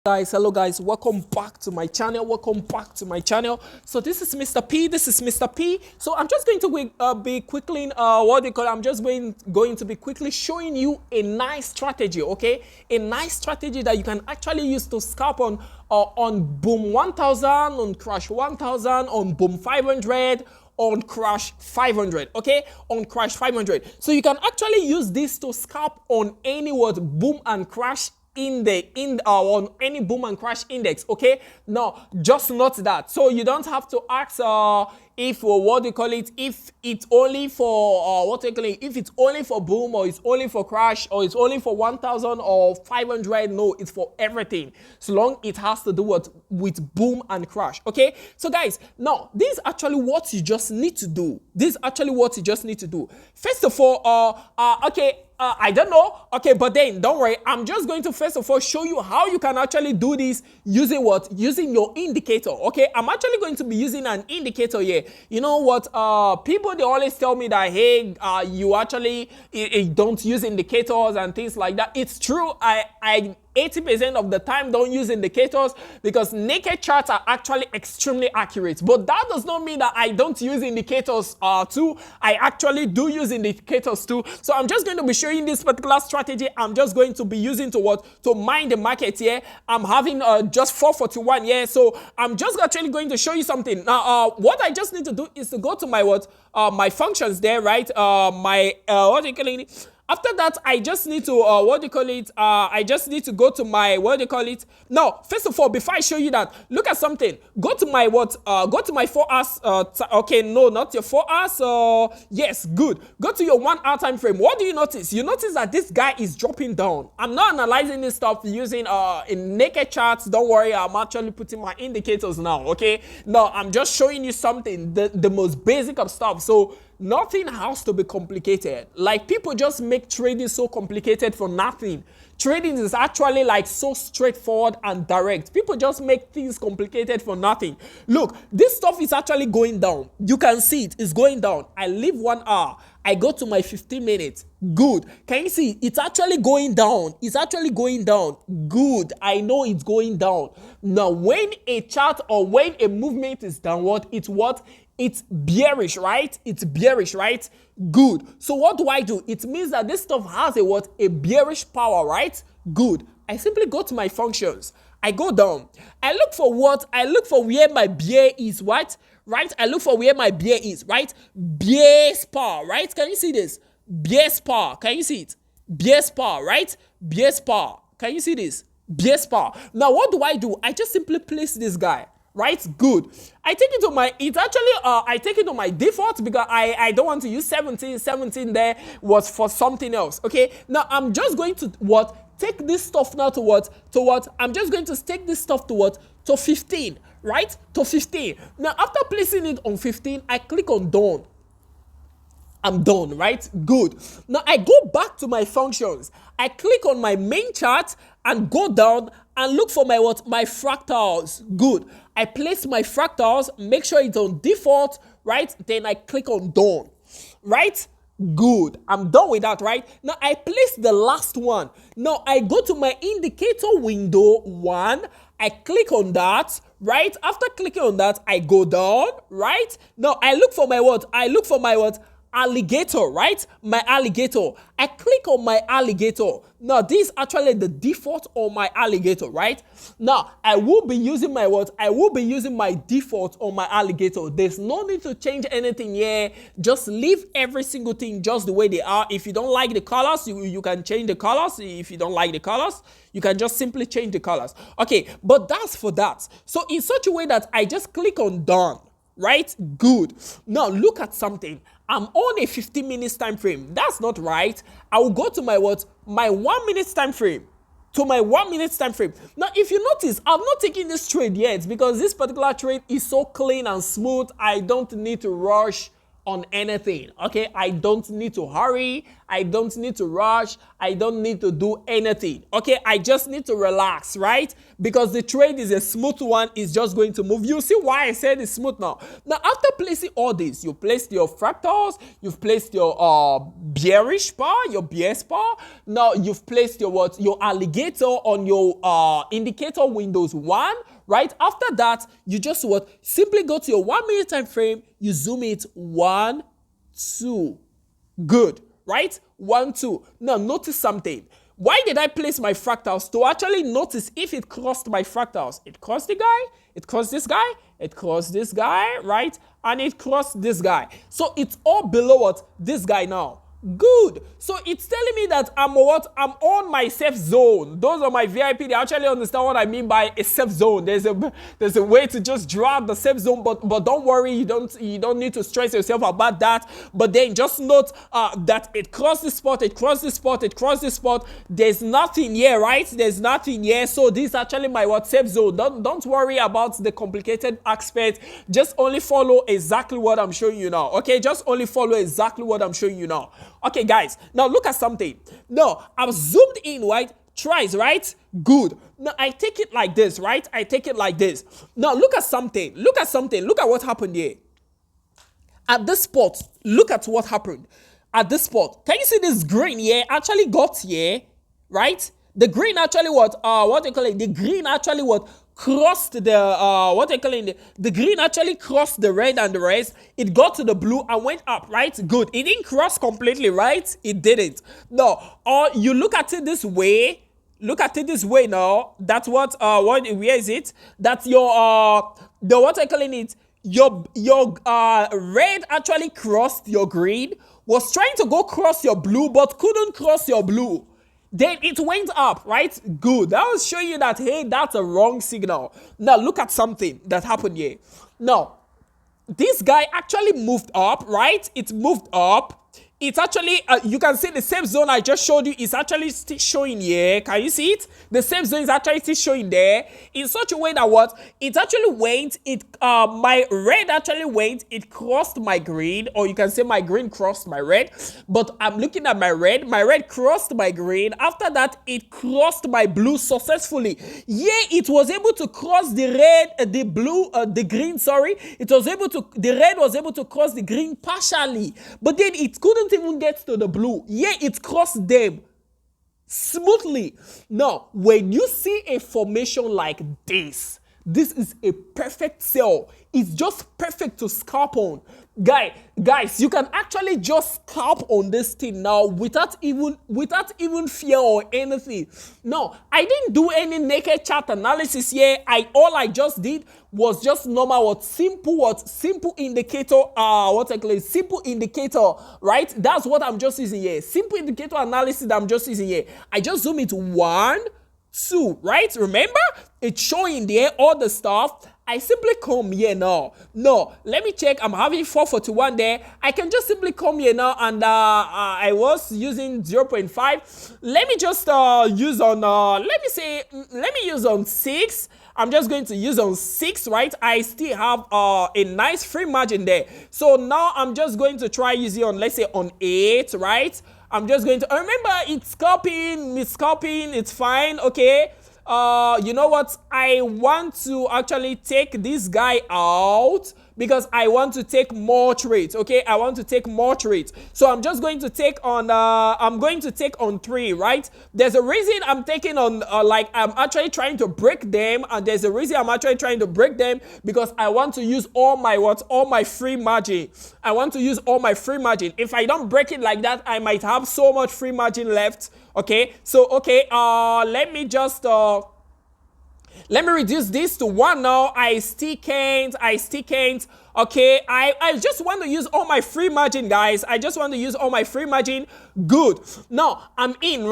Hello guys, welcome back to my channel. So this is Mr. P. So I'm just going to be quickly I'm just going to be quickly showing you a nice strategy, okay? A nice strategy that you can actually use to scalp on boom 1000, on crash 1000, on boom 500, on crash 500, okay? On crash 500. So you can actually use this to scalp on any boom and crash on any boom and crash index, okay? Now just note that, so you don't have to ask if it's only for if it's only for boom, or it's only for crash, or it's only for 1000 or 500. No, it's for everything, so long it has to do with boom and crash, okay? So guys, now this is actually what you just need to do. First of all, I don't know. Okay, but then don't worry. I'm just going to first of all show you how you can actually do this using using your indicator. Okay, I'm actually going to be using an indicator here. You know what? People, they always tell me that, hey, you actually don't use indicators and things like that. It's true. I 80% of the time don't use indicators because naked charts are actually extremely accurate. But that does not mean that I don't use indicators too. I actually do use indicators too. So I'm just going to be showing this particular strategy. I'm just going to be using to mine the market here. I'm having just 441 here. So I'm just actually going to show you something. Now, what I just need to do is to go to my my functions there, right? After that, I just need to I just need to go to my Now, first of all, before I show you that, look at something. Go to my go to my 4 hours. Okay, no, not your 4 hours. Yes, good. Go to your 1 hour time frame. What do you notice? You notice that this guy is dropping down. I'm not analyzing this stuff using in naked charts. Don't worry, I'm actually putting my indicators now. Okay, no, I'm just showing you something, the most basic of stuff. So nothing has to be complicated. Like, people just make trading so complicated for nothing. Trading is actually like so straightforward and direct. People just make things complicated for nothing. Look, this stuff is actually going down. You can see it is going down. I leave 1 hour. I go to my 15 minutes. Good. Can you see? It's actually going down. It's actually going down. Good. I know it's going down. Now, when a chart or when a movement is downward, it's what? It's bearish, right? It's bearish, right? Good. So what do? It means that this stuff has a bearish power, right? Good. I simply go to my functions. I go down. I look for what? I look for where my bear is, what? Right? I look for where my bear is, right? Bear spar, right? Can you see this? Bear spar. Can you see it? Bear spar, right? Bear spar. Can you see this? Bear spar. Now what do? I just simply place this guy. Right? Good. I take it to my, I take it to my default because I don't want to use 17 there was for something else. Okay. Now I'm just going to take this stuff now to I'm just going to take this stuff to to 15, right? To 15. Now after placing it on 15, I click on done. I'm done, right? Good. Now I go back to my functions. I click on my main chart and go down and look for my fractals. Good. I place my fractals, make sure it's on default, right? Then I click on done, right? Good. I'm done with that, right? Now I place the last one. Now I go to my indicator window 1. I click on that, right? After clicking on that, I go down, right? Now I look for my alligator, right? My alligator. I click on my alligator. Now this is actually the default on my alligator, right? Now I will be using my default on my alligator. There's no need to change anything here. Just leave every single thing just the way they are. If you don't like the colors, you can change the colors. If you don't like the colors, you can just simply change the colors. Okay, but that's for that. So in such a way that I just click on done. Right? Good. Now look at something. I'm on a 15 minutes time frame. That's not right. I will go to my my 1 minute time frame. To my 1 minute time frame. Now, if you notice, I'm not taking this trade yet because this particular trade is so clean and smooth. I don't need to rush on anything. Okay, I don't need to hurry. I don't need to rush. I don't need to do anything. Okay, I just need to relax, right? Because the trade is a smooth one. It's just going to move. You see why I said it's smooth now. Now, after placing all this, you placed your fractals, you've placed your bearish bar, your BS bar. Now, you've placed your what? Your alligator on your indicator windows 1. Right after that, you just what? Simply go to your 1 minute time frame. You zoom it 1, 2. Good, right? 1, 2. Now notice something. Why did I place my fractals? To actually notice if it crossed my fractals. It crossed the guy. It crossed this guy. It crossed this guy, right? And it crossed this guy. So it's all below what? This guy now. Good. So it's telling me that I'm what? I'm on my safe zone. Those are my VIP. They actually understand what I mean by a safe zone. There's a way to just drag the safe zone, but don't worry, you don't need to stress yourself about that. But then just note that it crossed the spot, it crossed the spot, it crossed the spot. There's nothing here, right? There's nothing here. So this is actually my what? Safe zone. Don't worry about the complicated aspect. Just only follow exactly what I'm showing you now. Okay, just only follow exactly what I'm showing you now. Okay, guys, now look at something. Now, I've zoomed in, right? Twice, right? Good. Now, I take it like this, right? I take it like this. Now, look at something. Look at something. Look at what happened here. At this spot, look at what happened. At this spot, can you see this green here actually got here, right? The green actually what they call it? The green actually crossed the the green actually crossed the red and the rest. It got to the blue and went up, right? Good. It didn't cross completely, right? It didn't. No. Or you look at it this way. Look at it this way now. That's what where is it? That's your your red actually crossed your green, was trying to go cross your blue, but couldn't cross your blue. Then it went up, right? Good. That will show you that, hey, that's a wrong signal. Now, look at something that happened here. Now, this guy actually moved up, right? It moved up. It's actually, you can see the same zone I just showed you is actually still showing here. Can you see it? The same zone is actually still showing there in such a way that what? It actually went, my red actually went, it crossed my green, or you can say my green crossed my red, but I'm looking at my red crossed my green. After that, it crossed my blue successfully. Yeah, it was able to cross the red, the blue, the green, sorry. The red was able to cross the green partially, but then it couldn't even get to the blue. Yeah, it crossed them smoothly. Now, when you see a formation like this is a perfect sell. It's just perfect to scalp on. Guys, you can actually just scalp on this thing now without even fear or anything. No, I didn't do any naked chart analysis here. All I just did was just normal simple indicator, simple indicator, right? That's what I'm just using here. Simple indicator analysis that I'm just using here. I just zoom it 1, 2, right? Remember, it's showing there all the stuff. I simply come here now. No, let me check. I'm having 441 there. I can just simply come here now, and I was using 0.5. Let me just use on let me use on 6. I'm just going to use on 6, right? I still have a nice free margin there. So now I'm just going to try using on, let's say, on 8, right? I'm just going to remember it's scalping, it's fine, okay? You know what? I want to actually take this guy out because I want to take more trades. Okay, I want to take more trades. So I'm just going to take on I'm going to take on 3, right? There's a reason I'm taking on I'm actually trying to break them, and there's a reason I'm actually trying to break them because I want to use all my free margin. I want to use all my free margin. If I don't break it like that, I might have so much free margin left. Okay, so let me just let me reduce this to 1 now. I still can't. Okay, I just want to use all my free margin, guys. I just want to use all my free margin. Good. Now, I'm in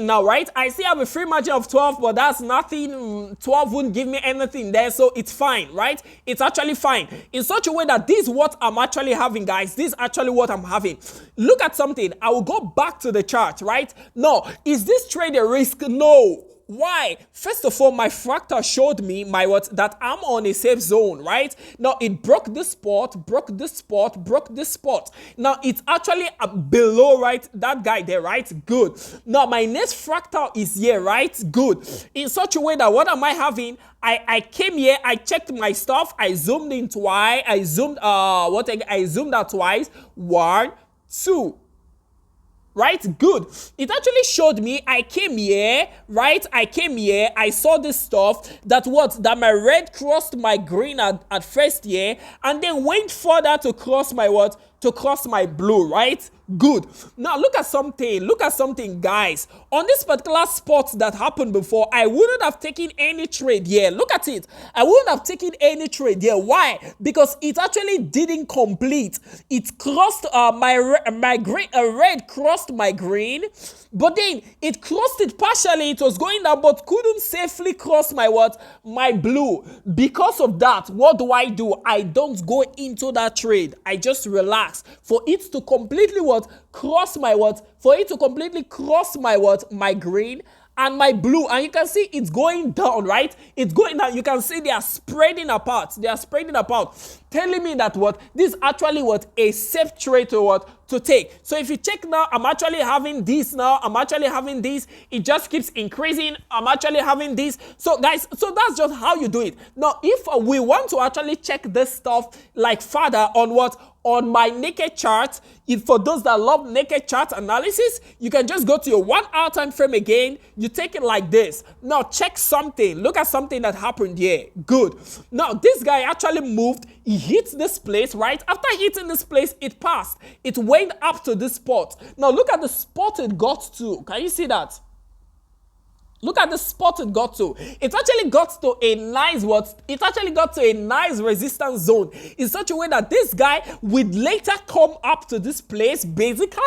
now, right? I still have a free margin of 12, but that's nothing. 12 wouldn't give me anything there, so it's fine, right? It's actually fine. In such a way that this is what I'm actually having, guys. This is actually what I'm having. Look at something. I will go back to the chart, right? No, is this trade a risk? No. Why? First of all, my fractal showed me my what that I'm on a safe zone, right? Now it broke this spot, broke this spot, broke this spot. Now it's actually below, right? That guy there, right? Good. Now my next fractal is here, right? Good. In such a way that what am I having? I came here, I checked my stuff, I zoomed in twice, I zoomed out twice. 1, 2. Right? Good. It actually showed me I came here, right? I came here, I saw this stuff that my red crossed my green at first here and then went further to cross my to cross my blue, right? Good. Now look at something, guys. On this particular spot that happened before, I wouldn't have taken any trade here. Look at it. I wouldn't have taken any trade here. Why? Because it actually didn't complete. It crossed my red crossed my green, but then it crossed it partially. It was going down, but couldn't safely cross my blue. Because of that, what do? I don't go into that trade. I just relax for it to completely cross my for it to completely cross my green and my blue, and you can see it's going down, right? It's going down. You can see they are spreading apart. Telling me that this is actually a safe trade to take. So if you check now, I'm actually having this now. It just keeps increasing. I'm actually having this. So guys, so that's just how you do it. Now, if we want to actually check this stuff like further on my naked chart, if for those that love naked chart analysis, you can just go to your 1 hour time frame again. You take it like this. Now check something. Look at something that happened here. Good. Now this guy actually moved. He hit this place, right? After hitting this place, it passed. It went up to this spot. Now look at the spot it got to. Can you see that? Look at the spot it got to. It actually got to a nice resistance zone in such a way that this guy would later come up to this place basically,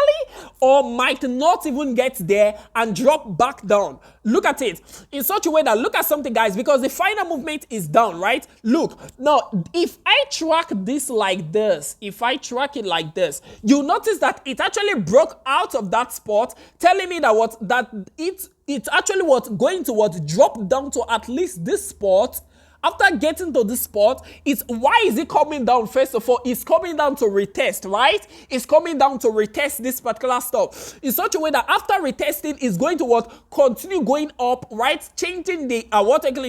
or might not even get there and drop back down. Look at it in such a way that, look at something, guys, because the final movement is down, right? Look, now if I track this like this, you'll notice that it actually broke out of that spot, telling me that it's actually going to drop down to at least this spot. After getting to this spot, why is it coming down? First of all, it's coming down to retest, right? It's coming down to retest this particular stuff in such a way that after retesting, it's going to continue going up, right? Changing the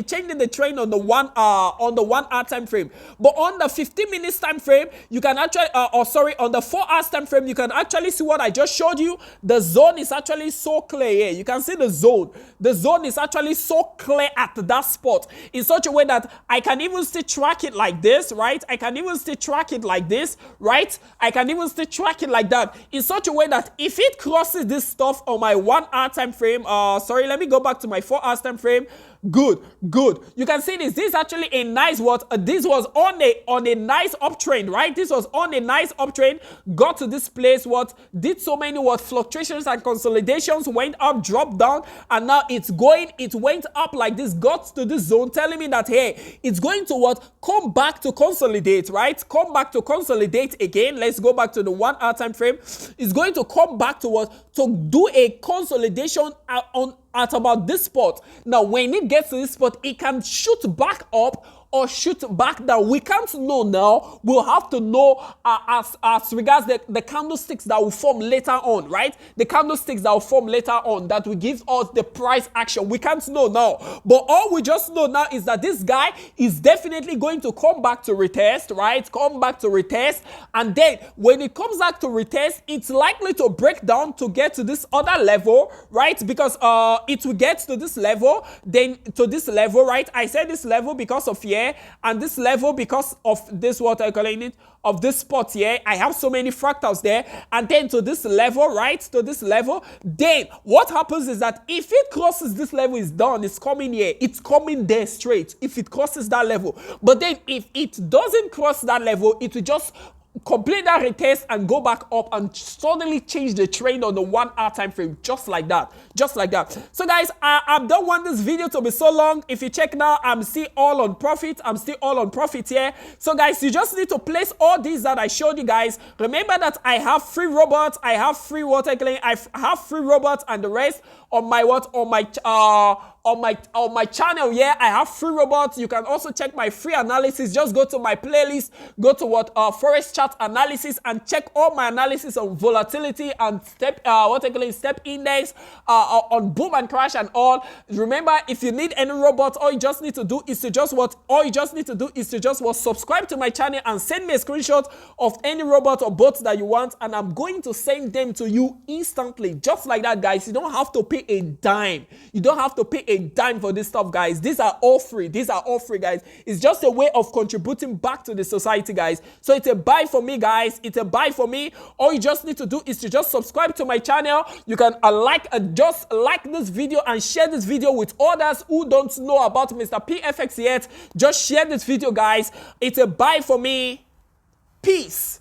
changing the trend on the 1 hour time frame. But on the 15 minutes time frame, you can actually on the 4 hours time frame, you can actually see what I just showed you. The zone is actually so clear here. You can see the zone. The zone is actually so clear at that spot in such a way that I can even still track it like this, right? I can even still track it like this, right? I can even still track it like that in such a way that if it crosses this stuff on my 1 hour time frame, let me go back to my 4 hours time frame. Good. You can see this. This is actually a nice this was on a nice uptrend, right? This was on a nice uptrend. Got to this place. Did so many fluctuations and consolidations. Went up, dropped down, and now it went up like this. Got to this zone, telling me that hey, it's going to come back to consolidate, right? Come back to consolidate again. Let's go back to the 1 hour time frame. It's going to come back to do a consolidation at about this spot. Now, when it gets to this spot, it can shoot back up or shoot back down. We can't know now. We'll have to know as regards the candlesticks that will form later on, right? The candlesticks that will form later on that will give us the price action. We can't know now. But all we just know now is that this guy is definitely going to come back to retest, right? Come back to retest. And then when it comes back to retest, it's likely to break down to get to this other level, right? Because it will get to this level, then to this level, right? I said this level because of here, and this level because of this, of this spot here. I have so many fractals there, and then to this level, right? To this level. Then what happens is that if it crosses this level, is done. It's coming here. It's coming there straight if it crosses that level. But then if it doesn't cross that level, it will just complete that retest and go back up and suddenly change the trend on the 1 hour time frame, just like that. So guys, I don't want this video to be so long. If you check now, I'm still all on profit. Here. So guys, you just need to place all these that I showed you guys. Remember that I have free robots, I have free robots and the rest on my on my channel here. I have free robots. You can also check my free analysis. Just go to my playlist, go to forex chart analysis, and check all my analysis on volatility and step index, on boom and crash and all. Remember, if you need any robot, all you just need to do is to just subscribe to my channel and send me a screenshot of any robot or bot that you want, and I'm going to send them to you instantly, just like that, guys. You don't have to pay a dime. You don't have to pay a dime for this stuff, guys. These are all free, guys. It's just a way of contributing back to the society, guys. So it's a buy for me, guys. It's a buy for me. All you just need to do is to just subscribe to my channel. You can just like this video and share this video with others who don't know about Mr. PFX yet. Just share this video, guys. It's a buy for me. Peace.